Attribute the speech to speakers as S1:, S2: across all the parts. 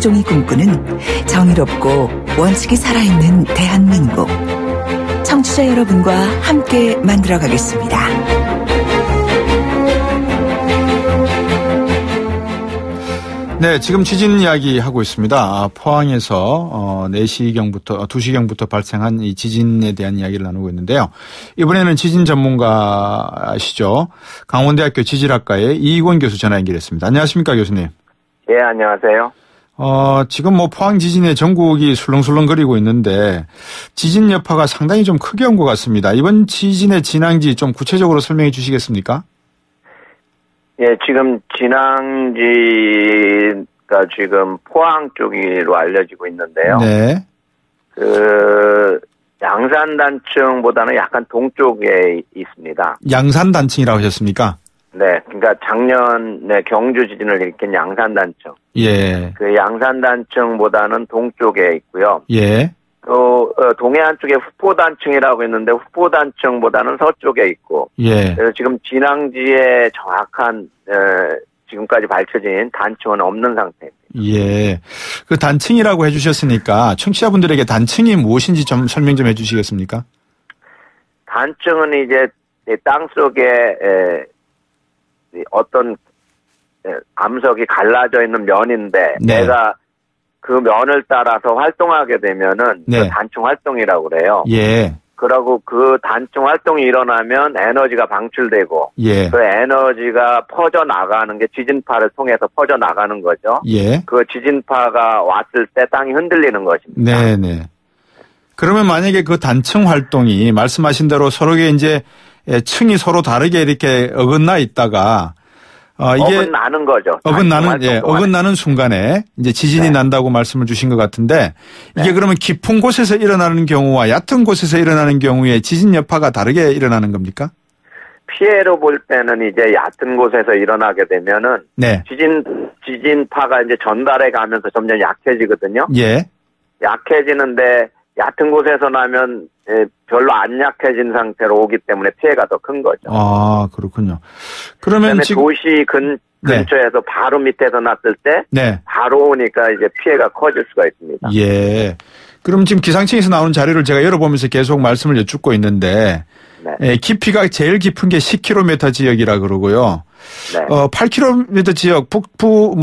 S1: 종이 꿈꾸는 정의롭고 원칙이 살아있는 대한민국. 청취자 여러분과 함께 만들어가겠습니다.
S2: 네, 지금 지진 이야기 하고 있습니다. 포항에서 4시경부터 2시경부터 발생한 이 지진에 대한 이야기를 나누고 있는데요. 이번에는 지진 전문가시죠. 강원대학교 지질학과의 이익원 교수 전화 연결했습니다. 안녕하십니까, 교수님?
S3: 예, 안녕하세요.
S2: 지금 포항 지진에 전국이 술렁술렁거리고 있는데 지진 여파가 상당히 좀 크게 온 것 같습니다. 이번 지진의 진앙지 좀 구체적으로 설명해 주시겠습니까?
S3: 예, 지금 진앙지가 지금 포항 쪽으로 알려지고 있는데요.
S2: 네.
S3: 양산단층보다는 약간 동쪽에 있습니다.
S2: 양산단층이라고 하셨습니까?
S3: 네, 그러니까 작년에 경주 지진을 일으킨 양산단층.
S2: 예.
S3: 그 양산단층보다는 동쪽에 있고요.
S2: 예.
S3: 또 동해안 쪽에 후포단층이라고 있는데 후포단층보다는 서쪽에 있고.
S2: 예.
S3: 그래서 지금 진앙지에 정확한 지금까지 밝혀진 단층은 없는 상태입니다.
S2: 예. 그 단층이라고 해주셨으니까 청취자분들에게 단층이 무엇인지 좀 설명 좀 해주시겠습니까?
S3: 단층은 이제 땅 속에 어떤 암석이 갈라져 있는 면인데
S2: 네.
S3: 내가 그 면을 따라서 활동하게 되면은
S2: 네.
S3: 그 단층 활동이라고 그래요.
S2: 예.
S3: 그러고 그 단층 활동이 일어나면 에너지가 방출되고
S2: 예.
S3: 그 에너지가 퍼져나가는 게 지진파를 통해서 퍼져나가는 거죠.
S2: 예.
S3: 그 지진파가 왔을 때 땅이 흔들리는 것입니다.
S2: 네네. 그러면 만약에 그 단층 활동이 말씀하신 대로 서로에 이제 층이 서로 다르게 이렇게 어긋나 있다가 이게
S3: 어긋나는 거죠.
S2: 어긋나는 순간에 이제 지진이
S3: 네.
S2: 난다고 말씀을 주신 것 같은데 이게
S3: 네.
S2: 그러면 깊은 곳에서 일어나는 경우와 얕은 곳에서 일어나는 경우에 지진 여파가 다르게 일어나는 겁니까?
S3: 피해로 볼 때는 이제 얕은 곳에서 일어나게 되면은
S2: 네.
S3: 지진파가 이제 전달해 가면서 점점 약해지거든요.
S2: 예.
S3: 약해지는데 얕은 곳에서 나면 별로 안 약해진 상태로 오기 때문에 피해가 더 큰 거죠.
S2: 아, 그렇군요. 그러면 지금
S3: 도시 근처에서 바로 밑에서 났을 때
S2: 네.
S3: 바로 오니까 이제 피해가 커질 수가 있습니다.
S2: 예. 그럼 지금 기상청에서 나오는 자료를 제가 열어보면서 계속 말씀을 여쭙고 있는데
S3: 네.
S2: 깊이가 제일 깊은 게 10km 지역이라 그러고요.
S3: 네.
S2: 8km 지역 북부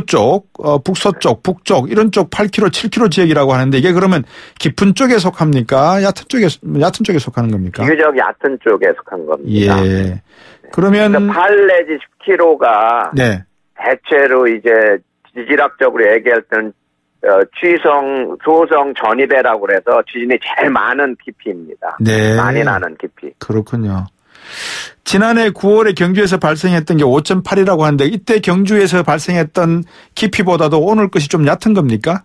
S2: 쪽, 북서쪽, 북쪽 이런 쪽 8km, 7km 지역이라고 하는데 이게 그러면 깊은 쪽에 속합니까? 얕은 쪽에 속하는 겁니까?
S3: 비교적 얕은 쪽에 속한 겁니다.
S2: 예. 그러면
S3: 그러니까 8 내지 10km가
S2: 네.
S3: 대체로 이제 지질학적으로 얘기할 때는 취성, 소성 전이배라고 그래서 지진이 제일 많은 깊이입니다.
S2: 네.
S3: 많이 나는 깊이.
S2: 그렇군요. 지난해 9월에 경주에서 발생했던 게 5.8이라고 하는데 이때 경주에서 발생했던 깊이보다도 오늘 것이 좀 얕은 겁니까?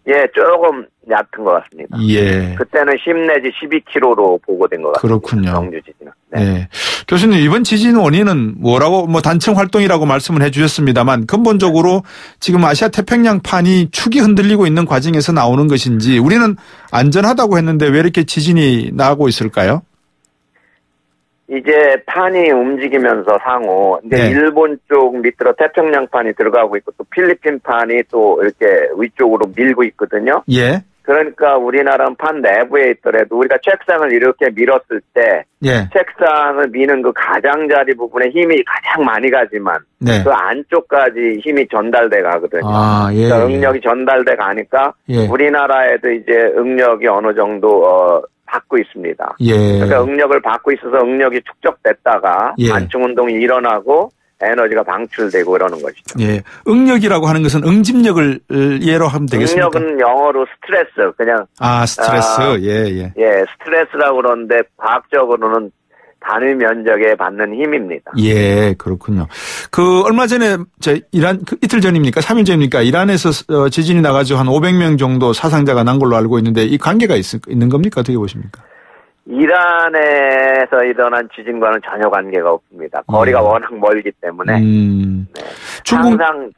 S3: 예, 조금 얕은 것 같습니다.
S2: 예.
S3: 그때는 10 내지 12km로 보고된 것 같습니다.
S2: 그렇군요.
S3: 경주 지진은. 네.
S2: 네. 교수님, 이번 지진 원인은 뭐라고, 단층 활동이라고 말씀을 해 주셨습니다만 근본적으로 지금 아시아 태평양판이 축이 흔들리고 있는 과정에서 나오는 것인지 우리는 안전하다고 했는데 왜 이렇게 지진이 나고 있을까요?
S3: 이제 판이 움직이면서 상호,
S2: 네.
S3: 일본 쪽 밑으로 태평양판이 들어가고 있고 또 필리핀판이 또 이렇게 위쪽으로 밀고 있거든요.
S2: 예.
S3: 그러니까 우리나라는 판 내부에 있더라도 우리가 책상을 이렇게 밀었을 때
S2: 예.
S3: 책상을 미는 그 가장자리 부분에 힘이 가장 많이 가지만
S2: 네.
S3: 그 안쪽까지 힘이 전달돼 가거든요.
S2: 아, 예.
S3: 그러니까 응력이 전달돼 가니까
S2: 예.
S3: 우리나라에도 이제 응력이 어느 정도 받고 있습니다.
S2: 예.
S3: 그러니까 응력을 받고 있어서 응력이 축적됐다가
S2: 예.
S3: 반충 운동이 일어나고 에너지가 방출되고 이러는 것이죠.
S2: 예. 응력이라고 하는 것은 응집력을 예로 하면 되겠습니까?
S3: 응력은 영어로 스트레스, 그냥.
S2: 스트레스. 예.
S3: 예, 스트레스라고 그러는데 과학적으로는 단위 면적에 받는 힘입니다.
S2: 예, 그렇군요. 얼마 전에, 이틀 전입니까? 3일 전입니까? 이란에서 지진이 나가지고 한 500명 정도 사상자가 난 걸로 알고 있는데 이 관계가 있는 겁니까? 어떻게 보십니까?
S3: 이란에서 일어난 지진과는 전혀 관계가 없습니다. 거리가 워낙 멀기 때문에. 네. 항상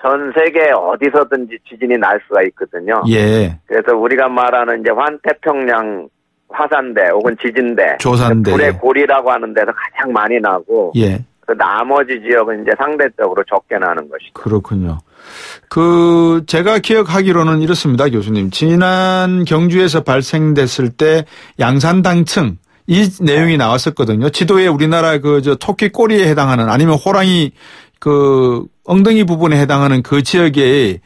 S3: 전 세계 어디서든지 지진이 날 수가 있거든요.
S2: 예.
S3: 그래서 우리가 말하는 이제 환태평양 화산대 혹은 지진대,
S2: 조산대,
S3: 불의 고리라고 하는 데서 가장 많이 나고,
S2: 예.
S3: 그 나머지 지역은 이제 상대적으로 적게 나는 것이죠.
S2: 그렇군요. 제가 기억하기로는 이렇습니다, 교수님. 지난 경주에서 발생됐을 때 양산당층, 이 내용이 나왔었거든요. 지도에 우리나라 토끼 꼬리에 해당하는 아니면 호랑이 엉덩이 부분에 해당하는 그 지역에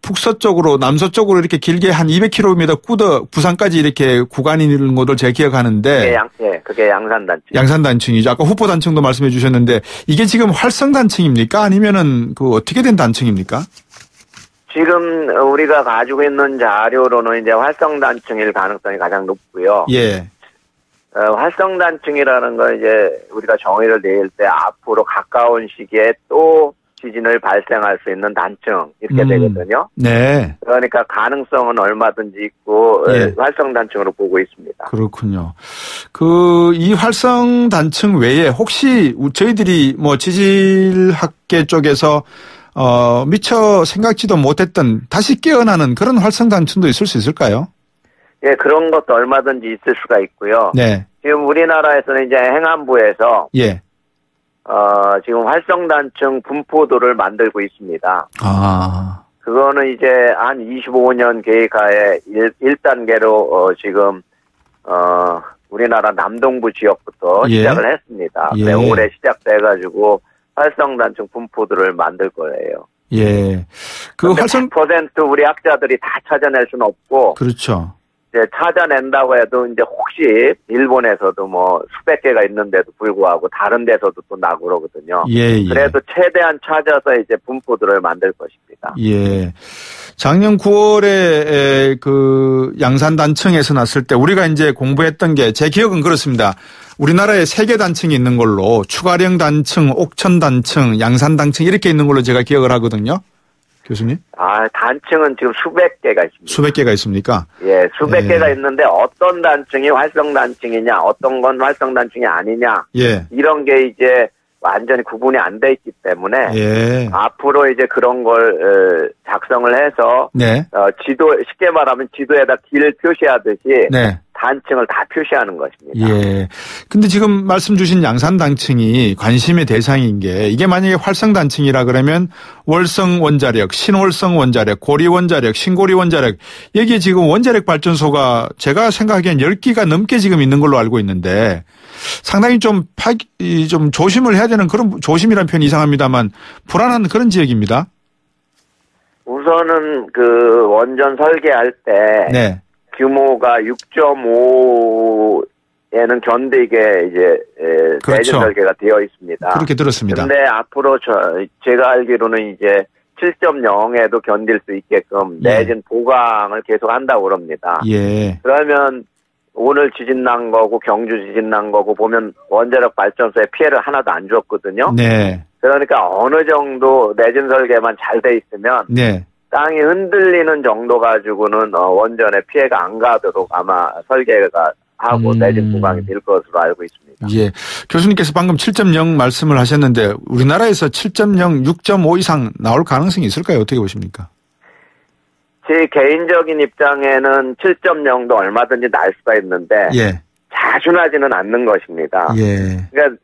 S2: 북서쪽으로 남서쪽으로 이렇게 길게 한 200km 꾸더 부산까지 이렇게 구간이 있는 것을 제가 기억하는데
S3: 그게 양산단층.
S2: 양산단층이죠. 아까 후포단층도 말씀해 주셨는데 이게 지금 활성단층입니까? 아니면은 어떻게 된 단층입니까?
S3: 지금 우리가 가지고 있는 자료로는 이제 활성단층일 가능성이 가장 높고요.
S2: 예.
S3: 활성단층이라는 건 이제 우리가 정의를 내릴 때 앞으로 가까운 시기에 또 지진을 발생할 수 있는 단층 이렇게 되거든요.
S2: 네.
S3: 그러니까 가능성은 얼마든지 있고
S2: 예.
S3: 활성단층으로 보고 있습니다.
S2: 그렇군요. 이 활성단층 외에 혹시 저희들이 지질학계 쪽에서 미처 생각지도 못했던 다시 깨어나는 그런 활성단층도 있을 수 있을까요?
S3: 예, 그런 것도 얼마든지 있을 수가 있고요.
S2: 네.
S3: 지금 우리나라에서는 이제 행안부에서
S2: 예.
S3: 지금 활성단층 분포도를 만들고 있습니다.
S2: 아.
S3: 그거는 이제 한 25년 계획하에 1단계로 지금 우리나라 남동부 지역부터
S2: 예.
S3: 시작을 했습니다.
S2: 예.
S3: 올해 시작돼가지고 활성단층 분포도를 만들 거예요.
S2: 예.
S3: 100% 우리 학자들이 다 찾아낼 수는 없고.
S2: 그렇죠.
S3: 이제 찾아낸다고 해도 이제 혹시 일본에서도 수백 개가 있는데도 불구하고 다른 데서도 또 나고 그러거든요.
S2: 예.
S3: 그래도 최대한 찾아서 이제 분포도를 만들 것입니다.
S2: 예. 작년 9월에 양산단층에서 났을 때 우리가 이제 공부했던 게 제 기억은 그렇습니다. 우리나라에 3개 단층이 있는 걸로 추가령 단층, 옥천 단층, 양산 단층 이렇게 있는 걸로 제가 기억을 하거든요. 교수님?
S3: 단층은 지금 수백 개가 있습니다.
S2: 수백 개가 있습니까?
S3: 예, 수백 개가 있는데 어떤 단층이 활성단층이냐, 어떤 건 활성단층이 아니냐.
S2: 예.
S3: 이런 게 이제 완전히 구분이 안 돼 있기 때문에.
S2: 예.
S3: 앞으로 이제 그런 걸 작성을 해서.
S2: 네.
S3: 쉽게 말하면 지도에다 길 표시하듯이.
S2: 네.
S3: 단층을 다 표시하는 것입니다.
S2: 예. 근데 지금 말씀 주신 양산단층이 관심의 대상인 게 이게 만약에 활성단층이라 그러면 월성 원자력, 신월성 원자력, 고리 원자력, 신고리 원자력 여기에 지금 원자력 발전소가 제가 생각하기엔 10기가 넘게 지금 있는 걸로 알고 있는데 상당히 좀 조심을 해야 되는 그런 조심이라는 표현이 이상합니다만 불안한 그런 지역입니다.
S3: 우선은 원전 설계할 때. 네. 규모가 6.5에는 견디게 이제
S2: 그렇죠.
S3: 내진 설계가 되어 있습니다.
S2: 그렇게 들었습니다.
S3: 그런데 앞으로 제가 알기로는 이제 7.0에도 견딜 수 있게끔
S2: 예.
S3: 내진 보강을 계속 한다고 그럽니다.
S2: 예.
S3: 그러면 오늘 지진 난 거고 경주 지진 난 거고 보면 원자력 발전소에 피해를 하나도 안 줬거든요.
S2: 네.
S3: 그러니까 어느 정도 내진 설계만 잘 돼 있으면.
S2: 네.
S3: 땅이 흔들리는 정도 가지고는 원전에 피해가 안 가도록 아마 설계가 하고 내진 보강이 될 것으로 알고 있습니다.
S2: 예, 교수님께서 방금 7.0 말씀을 하셨는데 우리나라에서 7.0, 6.5 이상 나올 가능성이 있을까요? 어떻게 보십니까?
S3: 제 개인적인 입장에는 7.0도 얼마든지 날 수가 있는데
S2: 예.
S3: 자주 나지는 않는 것입니다.
S2: 예.
S3: 그러니까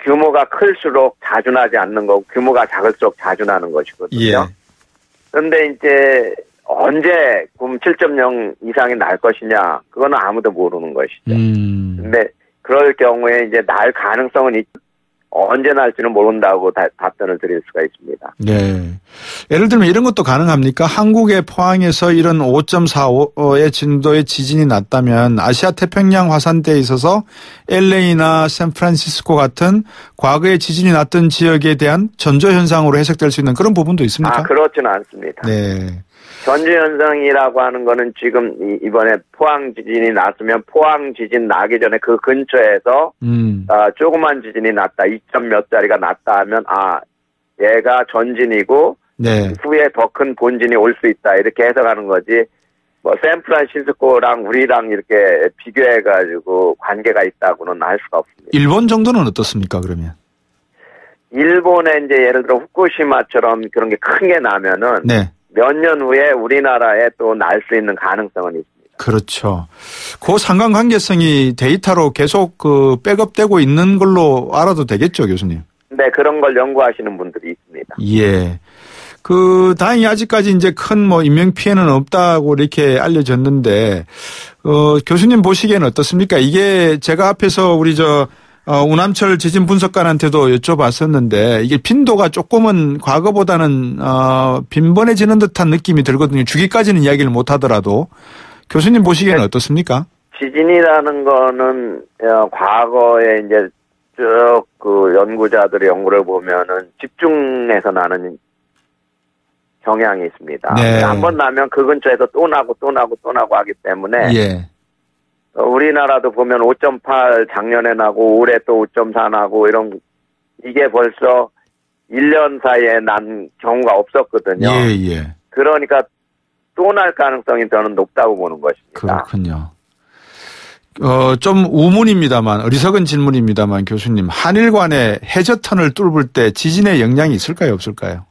S3: 규모가 클수록 자주 나지 않는 거고 규모가 작을수록 자주 나는 것이거든요.
S2: 예.
S3: 그런데 이제 언제 그럼 7.0 이상이 날 것이냐 그거는 아무도 모르는 것이죠. 근데 그럴 경우에 이제 날 가능성은 언제 날지는 모른다고 답변을 드릴 수가 있습니다.
S2: 네. 예를 들면 이런 것도 가능합니까? 한국의 포항에서 이런 5.45의 진도의 지진이 났다면 아시아 태평양 화산대에 있어서 LA나 샌프란시스코 같은 과거에 지진이 났던 지역에 대한 전조현상으로 해석될 수 있는 그런 부분도 있습니까?
S3: 그렇지는 않습니다.
S2: 네.
S3: 전조현상이라고 하는 거는 지금 이번에 포항 지진이 났으면 포항 지진 나기 전에 그 근처에서 조그만 지진이 났다. 2점 몇 짜리가 났다 하면 얘가 전진이고
S2: 네.
S3: 후에 더 큰 본진이 올 수 있다. 이렇게 해석하는 거지. 샌프란시스코랑 우리랑 이렇게 비교해가지고 관계가 있다고는 알 수가 없습니다.
S2: 일본 정도는 어떻습니까, 그러면?
S3: 일본에 이제 예를 들어 후쿠시마처럼 그런 게 큰 게 나면은.
S2: 네.
S3: 몇 년 후에 우리나라에 또 날 수 있는 가능성은 있습니다.
S2: 그렇죠. 그 상관관계성이 데이터로 계속 그 백업되고 있는 걸로 알아도 되겠죠, 교수님?
S3: 네, 그런 걸 연구하시는 분들이 있습니다.
S2: 예. 다행히 아직까지 이제 큰 인명 피해는 없다고 이렇게 알려졌는데, 교수님 보시기에는 어떻습니까? 이게 제가 앞에서 우리 우남철 지진 분석관한테도 여쭤봤었는데, 이게 빈도가 조금은 과거보다는, 빈번해지는 듯한 느낌이 들거든요. 주기까지는 이야기를 못 하더라도. 교수님 보시기에는 어떻습니까?
S3: 지진이라는 거는, 과거에 이제 쭉 연구자들의 연구를 보면은 집중해서 나는 경향이 있습니다.
S2: 네.
S3: 한번 나면 그 근처에서 또 나고 하기 때문에.
S2: 예.
S3: 우리나라도 보면 5.8 작년에 나고 올해 또 5.4 나고 이게 벌써 1년 사이에 난 경우가 없었거든요.
S2: 예.
S3: 그러니까 또 날 가능성이 저는 높다고 보는 것입니다.
S2: 그렇군요. 좀 우문입니다만, 어리석은 질문입니다만, 교수님, 한일 간의 해저턴을 뚫을 때 지진의 영향이 있을까요, 없을까요?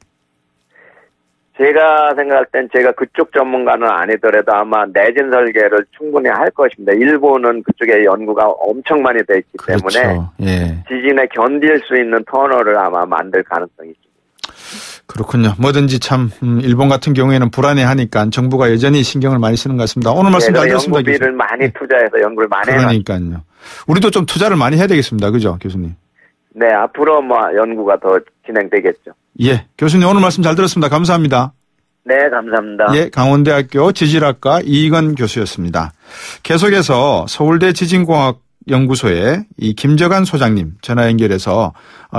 S3: 제가 생각할 땐 제가 그쪽 전문가는 아니더라도 아마 내진 설계를 충분히 할 것입니다. 일본은 그쪽에 연구가 엄청 많이 돼 있기
S2: 그렇죠.
S3: 때문에
S2: 예.
S3: 지진에 견딜 수 있는 터널을 아마 만들 가능성이 있습니다.
S2: 그렇군요. 뭐든지 참 일본 같은 경우에는 불안해하니까 정부가 여전히 신경을 많이 쓰는 것 같습니다. 오늘 말씀 잘 들었습니다.
S3: 연구비를 많이 투자해서 연구를 많이 해놨습니다.
S2: 그러니까요. 우리도 좀 투자를 많이 해야 되겠습니다. 그죠, 교수님?
S3: 네, 앞으로 연구가 더 진행되겠죠.
S2: 예, 교수님 오늘 말씀 잘 들었습니다. 감사합니다.
S3: 네, 감사합니다.
S2: 예, 강원대학교 지질학과 이익원 교수였습니다. 계속해서 서울대 지진공학연구소의 이 김재관 소장님 전화 연결해서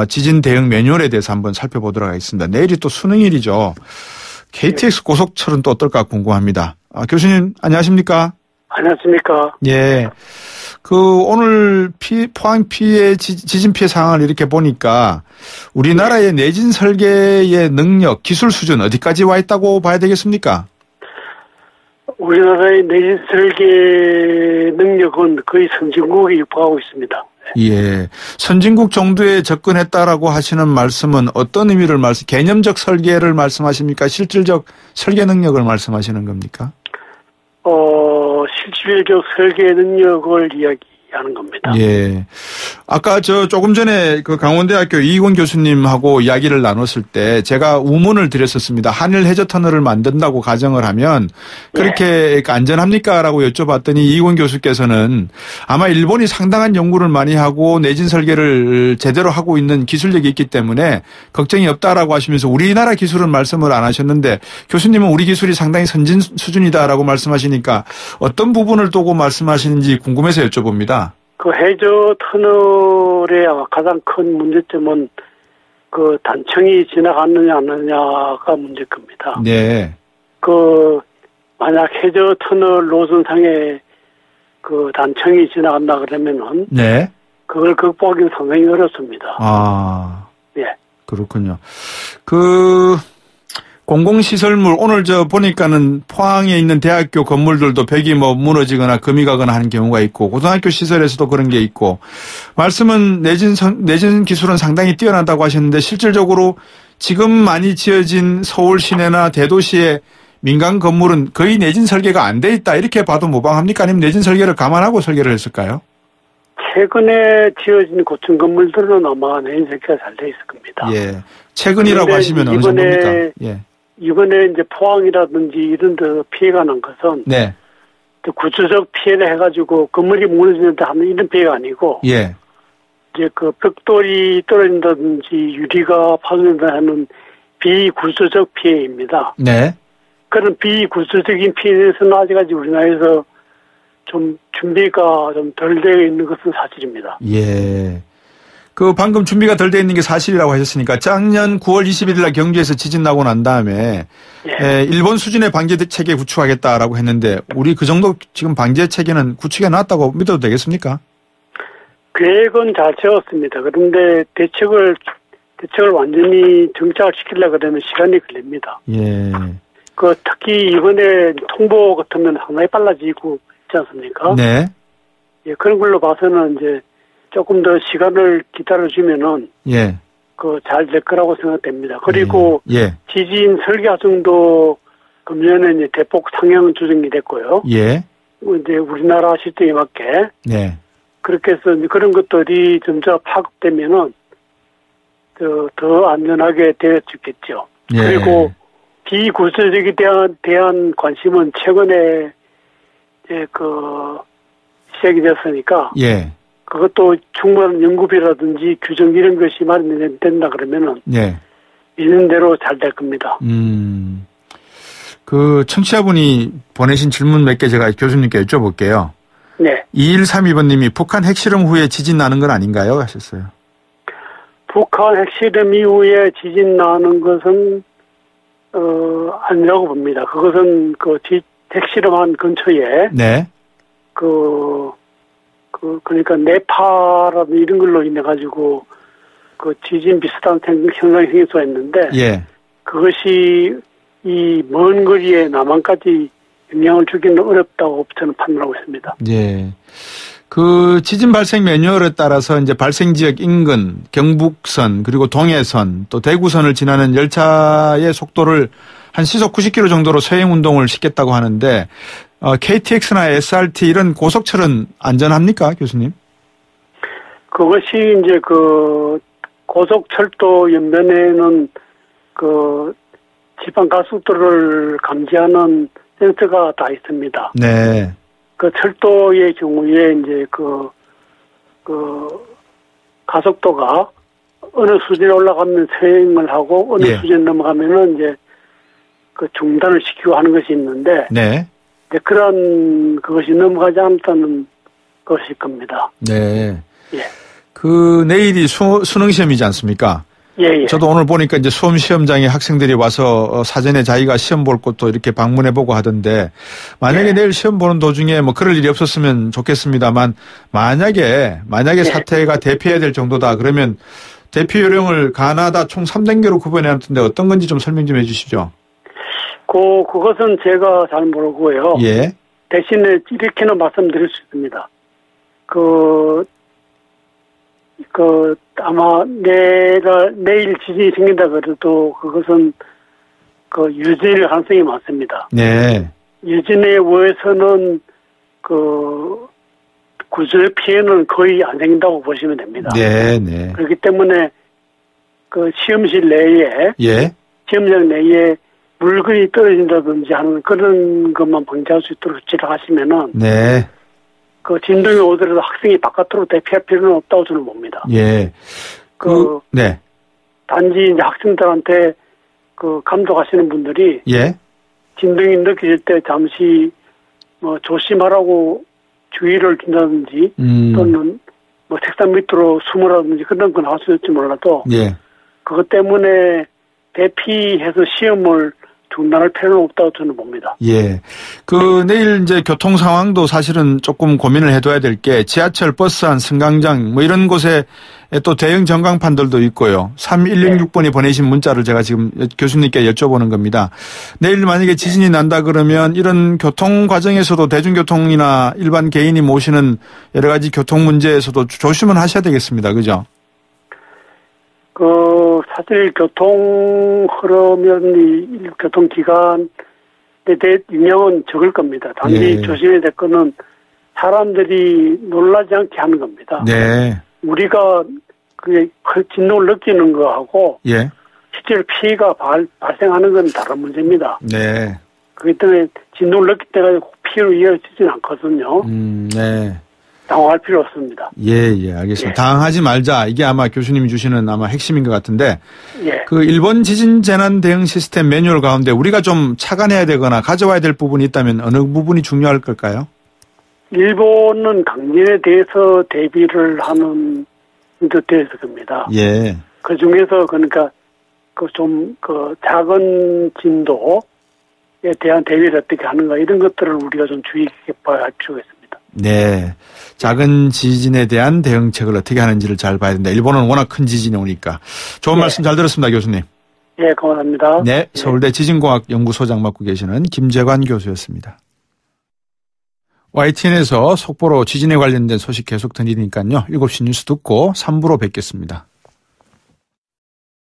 S2: 지진 대응 매뉴얼에 대해서 한번 살펴보도록 하겠습니다. 내일이 또 수능일이죠. KTX 고속철은 또 어떨까 궁금합니다. 교수님 안녕하십니까?
S4: 안녕하십니까?
S2: 예. 오늘 포항 피해, 지진 피해 상황을 이렇게 보니까 우리나라의 내진 설계의 능력, 기술 수준 어디까지 와 있다고 봐야 되겠습니까?
S4: 우리나라의 내진 설계 능력은 거의 선진국에 육박하고 있습니다.
S2: 예. 선진국 정도에 접근했다라고 하시는 말씀은 어떤 의미를 개념적 설계를 말씀하십니까? 실질적 설계 능력을 말씀하시는 겁니까?
S4: 실질적 설계 능력을 이야기하는 겁니다.
S2: 예. 아까 조금 전에 강원대학교 이익원 교수님하고 이야기를 나눴을 때 제가 우문을 드렸었습니다. 한일 해저터널을 만든다고 가정을 하면 그렇게 안전합니까? 라고 여쭤봤더니 이익원 교수께서는 아마 일본이 상당한 연구를 많이 하고 내진 설계를 제대로 하고 있는 기술력이 있기 때문에 걱정이 없다라고 하시면서 우리나라 기술은 말씀을 안 하셨는데 교수님은 우리 기술이 상당히 선진 수준이다라고 말씀하시니까 어떤 부분을 두고 말씀하시는지 궁금해서 여쭤봅니다.
S4: 해저 터널의 가장 큰 문제점은 단청이 지나갔느냐 안 하느냐가 문제일 겁니다.
S2: 네.
S4: 만약 해저 터널 노선상에 단청이 지나간다 그러면은
S2: 네.
S4: 그걸 극복하기는 상당히 어렵습니다.
S2: 예. 그렇군요. 공공시설물, 오늘 보니까는 포항에 있는 대학교 건물들도 벽이 무너지거나 금이 가거나 하는 경우가 있고, 고등학교 시설에서도 그런 게 있고, 말씀은 내진 기술은 상당히 뛰어나다고 하셨는데, 실질적으로 지금 많이 지어진 서울 시내나 대도시의 민간 건물은 거의 내진 설계가 안 돼 있다, 이렇게 봐도 무방합니까? 아니면 내진 설계를 감안하고 설계를 했을까요?
S4: 최근에 지어진 고층 건물들은 아마 내진 설계가 잘 돼 있을 겁니다.
S2: 예. 최근이라고 하시면 어느 정도입니까? 예.
S4: 이번에 이제 포항이라든지 이런 데서 피해가 난 것은
S2: 네.
S4: 구조적 피해를 해가지고 건물이 무너지는데 하는 이런 피해가 아니고
S2: 예.
S4: 이제 벽돌이 떨어진다든지 유리가 파손된다 하는 비구조적 피해입니다.
S2: 네.
S4: 그런 비구조적인 피해에 대해서는 아직까지 우리나라에서 좀 준비가 좀 덜 되어 있는 것은 사실입니다.
S2: 예. 방금 준비가 덜 돼 있는 게 사실이라고 하셨으니까 작년 9월 21일 날 경주에서 지진 나고 난 다음에 일본 수준의 방제 체계 구축하겠다라고 했는데 우리 그 정도 지금 방제 체계는 구축해 놨다고 믿어도 되겠습니까?
S4: 계획은 잘 세웠습니다. 그런데 대책을 완전히 정착시키려고 그러면 시간이 걸립니다.
S2: 예.
S4: 특히 이번에 통보 같으면 상당히 빨라지고 있지 않습니까?
S2: 네.
S4: 예, 그런 걸로 봐서는 이제 조금 더 시간을 기다려주면은
S2: 예.
S4: 잘 될 거라고 생각됩니다. 그리고
S2: 예.
S4: 지진 설계 과정도 금년에 이제 대폭 상향 조정이 됐고요.
S2: 예.
S4: 이제 우리나라 실정에 맞게
S2: 네.
S4: 그렇게 해서 이제 그런 것들이 점차 파급되면은 더 안전하게 되어 있겠죠.
S2: 예.
S4: 그리고 비구체적에 대한 관심은 최근에 이제 시작이 됐으니까.
S2: 예.
S4: 그것도 충분한 연구비라든지 규정 이런 것이 마련된다 그러면은. 예. 있는 대로 잘 될 겁니다.
S2: 그 청취자분이 보내신 질문 몇 개 제가 교수님께 여쭤볼게요.
S4: 네.
S2: 2132번님이 북한 핵실험 후에 지진 나는 건 아닌가요? 하셨어요.
S4: 북한 핵실험 이후에 지진 나는 것은 아니라고 봅니다. 그것은 핵실험한 근처에
S2: 네.
S4: 그러니까 네파라든 이런 걸로 인해 가지고 지진 비슷한 현상이 생길 수가 있는데
S2: 예.
S4: 그것이 이 먼 거리에 남한까지 영향을 주기는 어렵다고 저는 판단하고 있습니다.
S2: 예. 그 지진 발생 매뉴얼에 따라서 이제 발생 지역 인근, 경북선, 그리고 동해선, 또 대구선을 지나는 열차의 속도를 한 시속 90km 정도로 서행 운동을 시켰다고 하는데 KTX나 SRT 이런 고속철은 안전합니까, 교수님?
S4: 그것이 이제 고속철도 옆면에는 지방 가속도를 감지하는 센서가 다 있습니다.
S2: 네.
S4: 철도의 경우에 이제 가속도가 어느 수준에 올라가면 서행을 하고 어느
S2: 예.
S4: 수준에 넘어가면은 이제 중단을 시키고 하는 것이 있는데.
S2: 네.
S4: 그런 그것이 넘어가지 않다는 것일 겁니다.
S2: 네.
S4: 예.
S2: 내일이 수능 시험이지 않습니까?
S4: 예.
S2: 저도 오늘 보니까 이제 수험 시험장에 학생들이 와서 사전에 자기가 시험 볼 곳도 이렇게 방문해보고 하던데 만약에 내일 시험 보는 도중에 뭐 그럴 일이 없었으면 좋겠습니다만 만약에 사태가 대피해야 될 정도다 그러면 대피 요령을 가나다 총 3단계로 구분해놨던데 어떤 건지 좀 설명 좀 해주시죠.
S4: 그것은 제가 잘 모르고요.
S2: 예.
S4: 대신에 이렇게는 말씀드릴 수 있습니다. 아마 내일 지진이 생긴다 그래도 그것은 유진일 가능성이 많습니다.
S2: 네.
S4: 유진에 의해서는 구조의 피해는 거의 안 생긴다고 보시면 됩니다.
S2: 네.
S4: 그렇기 때문에 시험실 내에,
S2: 예.
S4: 시험장 내에 물건이 떨어진다든지 하는 그런 것만 방지할 수 있도록 조치를 하시면은.
S2: 네.
S4: 진동이 오더라도 학생이 바깥으로 대피할 필요는 없다고 저는 봅니다.
S2: 예. 네.
S4: 단지 이제 학생들한테 감독하시는 분들이.
S2: 예.
S4: 진동이 느껴질 때 잠시 조심하라고 주의를 준다든지 또는 책상 밑으로 숨으라든지 그런 건 할 수 있을지 몰라도.
S2: 예.
S4: 그것 때문에 대피해서 시험을 중단할 필요는 없다고 저는 봅니다.
S2: 예. 내일 이제 교통 상황도 사실은 조금 고민을 해둬야 될 게 지하철, 버스 안, 승강장 뭐 이런 곳에 또 대형 전광판들도 있고요. 3166번이 보내신 문자를 제가 지금 교수님께 여쭤보는 겁니다. 내일 만약에 지진이 난다 그러면 이런 교통 과정에서도 대중교통이나 일반 개인이 모시는 여러 가지 교통 문제에서도 조심은 하셔야 되겠습니다. 그죠?
S4: 사실 교통 흐름이 교통기관에 대해 영향은 적을 겁니다. 단지
S2: 예.
S4: 조심해야 될 거는 사람들이 놀라지 않게 하는 겁니다.
S2: 네.
S4: 우리가 진동을 느끼는 거하고
S2: 예.
S4: 실제로 피해가 발생하는 건 다른 문제입니다.
S2: 네.
S4: 그렇기 때문에 진동을 느낄 때가 피해로 이어지지는 않거든요.
S2: 네.
S4: 당황할 필요 없습니다.
S2: 예, 알겠습니다.
S4: 예.
S2: 당황하지 말자. 이게 아마 교수님이 주시는 아마 핵심인 것 같은데.
S4: 예.
S2: 일본 지진 재난 대응 시스템 매뉴얼 가운데 우리가 좀 착안해야 되거나 가져와야 될 부분이 있다면 어느 부분이 중요할 걸까요?
S4: 일본은 강진에 대해서 대비를 하는 듯해서 겁니다.
S2: 예.
S4: 그 중에서 그러니까 작은 진도에 대한 대비를 어떻게 하는가 이런 것들을 우리가 좀 주의 깊게 봐야 할 필요가 있습니다.
S2: 네. 작은 지진에 대한 대응책을 어떻게 하는지를 잘 봐야 된다. 일본은 워낙 큰 지진이 오니까. 좋은 말씀 잘 들었습니다, 교수님.
S4: 예, 고맙습니다.
S2: 네. 서울대 지진공학연구소장 맡고 계시는 김재관 교수였습니다. YTN에서 속보로 지진에 관련된 소식 계속 드리니까요. 7시 뉴스 듣고 3부로 뵙겠습니다.